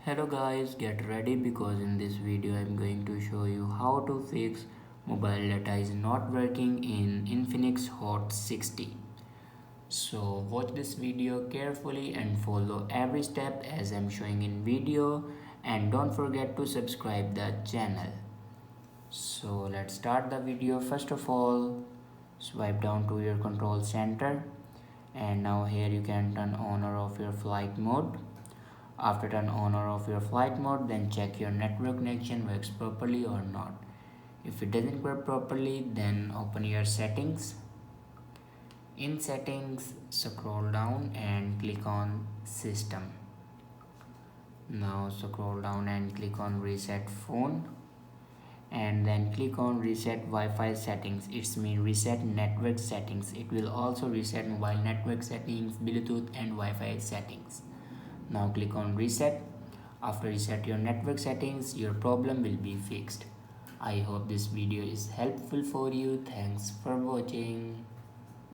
Hello guys, get ready because in this video I'm going to show you how to fix mobile data is not working in Infinix Hot 60. So watch this video carefully and follow every step as I'm showing in video, and don't forget to subscribe the channel. So let's start the video. First of all, swipe down to your control center, and now here you can turn on or off your flight mode. After turn on or off your flight mode, then check your network connection works properly or not. If it doesn't work properly, then open your settings. In settings, scroll down and click on system. Now scroll down and click on reset phone, and then click on reset Wi-Fi settings. It's mean reset network settings. It will also reset mobile network settings, Bluetooth and Wi-Fi settings. Now click on reset. After reset your network settings, your problem will be fixed. I hope this video is helpful for you. Thanks for watching.